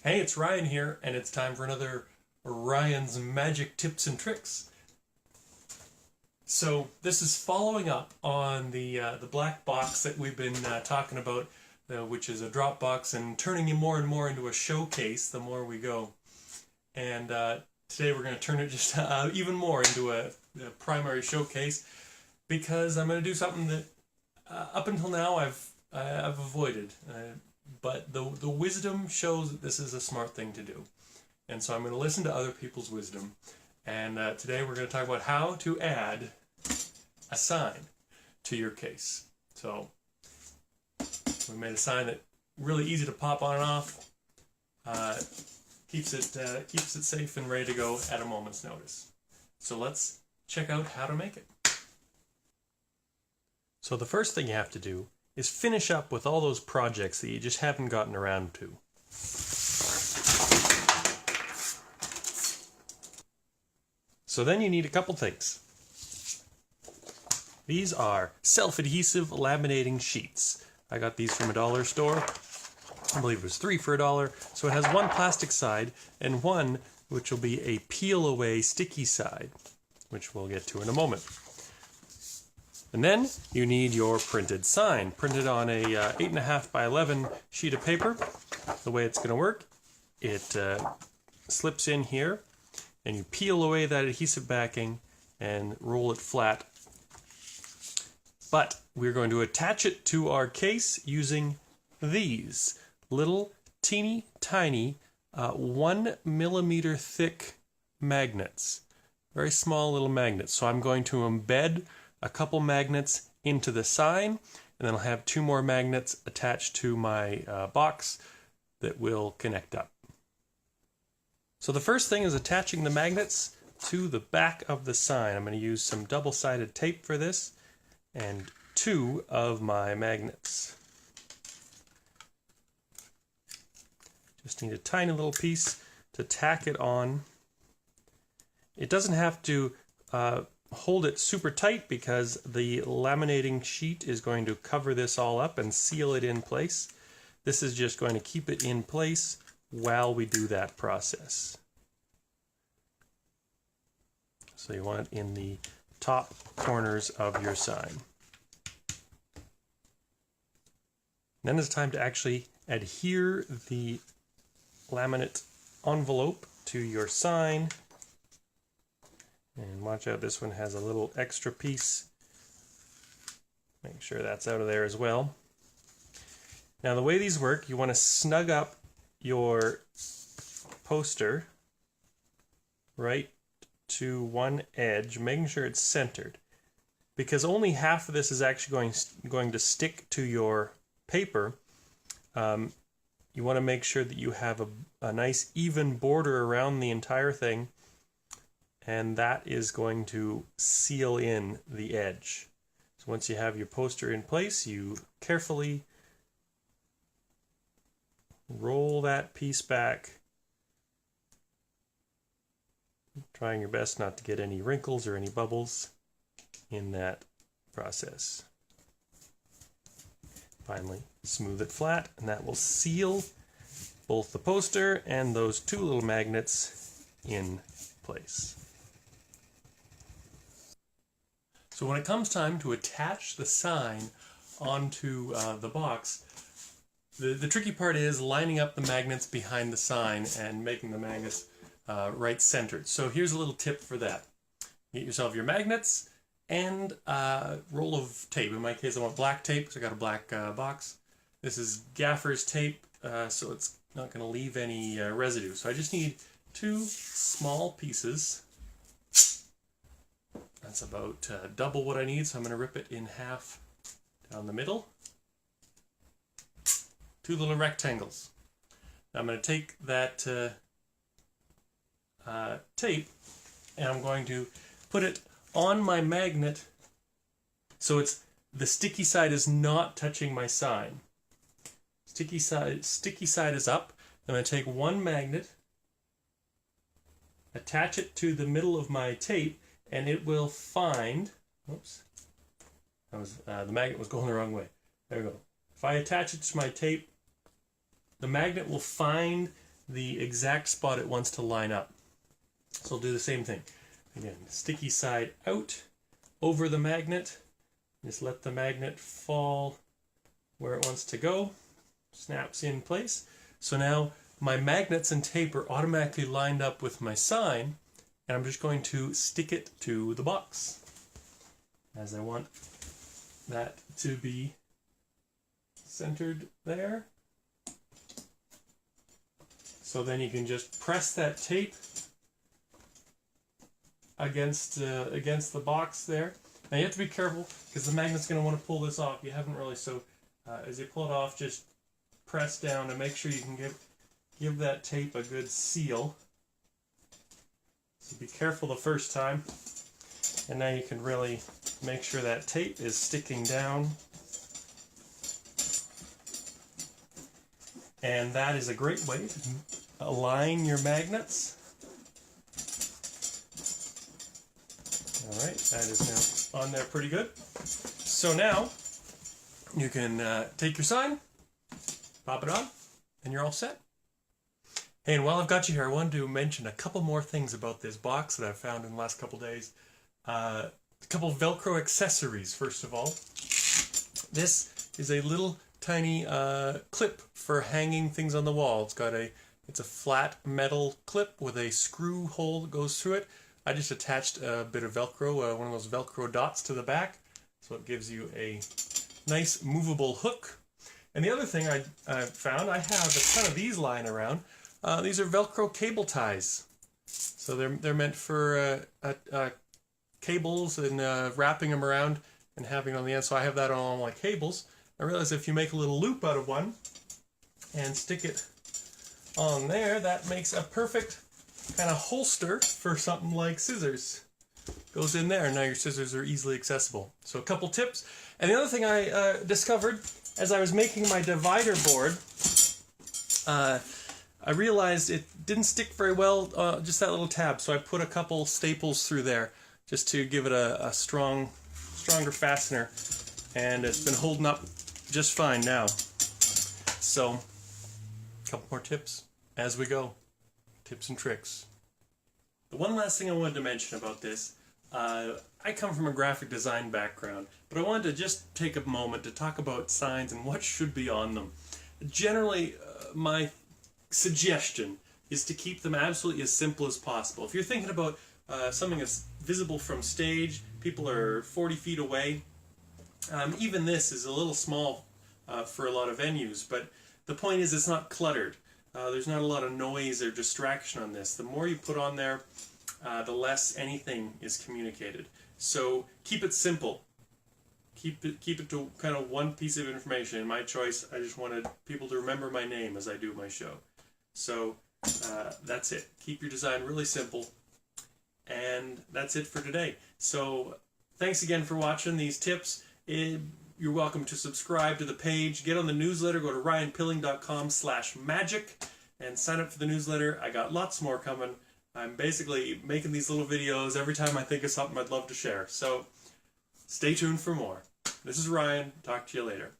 Hey, it's Ryan here, and it's time for another Ryan's Magic Tips and Tricks. So this is following up on the black box that we've been talking about, which is a drop box, and turning it more and more into a showcase the more we go. And today we're going to turn it just even more into a primary showcase because I'm going to do something that up until now I've avoided. But the wisdom shows that this is a smart thing to do. And so I'm going to listen to other people's wisdom. And today we're going to talk about how to add a sign to your case. So we made a sign that really easy to pop on and off. Keeps it safe and ready to go at a moment's notice. So let's check out how to make it. So the first thing you have to do is finish up with all those projects that you just haven't gotten around to. So then you need a couple things. These are self-adhesive laminating sheets. I got these from a dollar store. I believe it was 3 for $1. So it has one plastic side and one which will be a peel-away sticky side, which we'll get to in a moment. And then you need your printed sign, printed on a 8.5 by 11 sheet of paper. The way it's going to work, it slips in here, and you peel away that adhesive backing and roll it flat. But we're going to attach it to our case using these little teeny tiny 1 millimeter thick magnets. Very small little magnets. So I'm going to embed a couple magnets into the sign, and then I'll have 2 more magnets attached to my box that will connect up. So the first thing is attaching the magnets to the back of the sign. I'm going to use some double-sided tape for this and 2 of my magnets. Just need a tiny little piece to tack it on. It doesn't have to hold it super tight because the laminating sheet is going to cover this all up and seal it in place. This is just going to keep it in place while we do that process. So you want it in the top corners of your sign. Then it's time to actually adhere the laminate envelope to your sign. And watch out, this one has a little extra piece. Make sure that's out of there as well. Now the way these work, you want to snug up your poster right to one edge, making sure it's centered. Because only half of this is actually going to stick to your paper, you want to make sure that you have a nice even border around the entire thing, and that is going to seal in the edge. So once you have your poster in place, you carefully roll that piece back, trying your best not to get any wrinkles or any bubbles in that process. Finally, smooth it flat, and that will seal both the poster and those 2 little magnets in place. So when it comes time to attach the sign onto the box, the tricky part is lining up the magnets behind the sign and making the magnets right centered. So here's a little tip for that. Get yourself your magnets and a roll of tape. In my case, I want black tape because I got a black box. This is gaffer's tape, so it's not going to leave any residue. So I just need 2 small pieces. That's about double what I need, so I'm going to rip it in half down the middle. 2 little rectangles. Now I'm going to take that tape and I'm going to put it on my magnet so the sticky side is not touching my sign. Sticky side is up. I'm going to take one magnet, attach it to the middle of my tape, and it will find, oops, the magnet was going the wrong way. There we go. If I attach it to my tape, the magnet will find the exact spot it wants to line up. So I'll do the same thing. Again, sticky side out, over the magnet. Just let the magnet fall where it wants to go. Snaps in place. So now my magnets and tape are automatically lined up with my sign, and I'm just going to stick it to the box, as I want that to be centered there. So then you can just press that tape against the box there. Now you have to be careful because the magnet's going to want to pull this off. You haven't really, so as you pull it off, just press down and make sure you can give that tape a good seal. So be careful the first time, and now you can really make sure that tape is sticking down. And that is a great way to align your magnets. Alright, that is now on there pretty good. So now you can take your sign, pop it on, and you're all set. Hey, and while I've got you here, I wanted to mention a couple more things about this box that I've found in the last couple days. A couple Velcro accessories, first of all. This is a little tiny clip for hanging things on the wall. It's a flat metal clip with a screw hole that goes through it. I just attached a bit of Velcro, one of those Velcro dots to the back, so it gives you a nice movable hook. And the other thing I found, I have a ton of these lying around. These are Velcro cable ties. So they're meant for cables and wrapping them around and having on the end. So I have that on all my cables. I realize if you make a little loop out of one and stick it on there, that makes a perfect kind of holster for something like scissors. Goes in there, and now your scissors are easily accessible. So a couple tips. And the other thing I discovered as I was making my divider board, I realized it didn't stick very well, just that little tab. So I put a couple staples through there just to give it a stronger fastener. And it's been holding up just fine now. So, a couple more tips as we go. Tips and tricks. The one last thing I wanted to mention about this, I come from a graphic design background, but I wanted to just take a moment to talk about signs and what should be on them. Generally, my suggestion is to keep them absolutely as simple as possible. If you're thinking about something that's visible from stage, people are 40 feet away, even this is a little small for a lot of venues, but the point is it's not cluttered. There's not a lot of noise or distraction on this. The more you put on there, the less anything is communicated. So keep it simple. Keep it to kind of one piece of information. In my choice, I just wanted people to remember my name as I do my show. So that's it. Keep your design really simple. And that's it for today. So thanks again for watching these tips. You're welcome to subscribe to the page. Get on the newsletter. Go to ryanpilling.com/magic and sign up for the newsletter. I got lots more coming. I'm basically making these little videos every time I think of something I'd love to share. So stay tuned for more. This is Ryan. Talk to you later.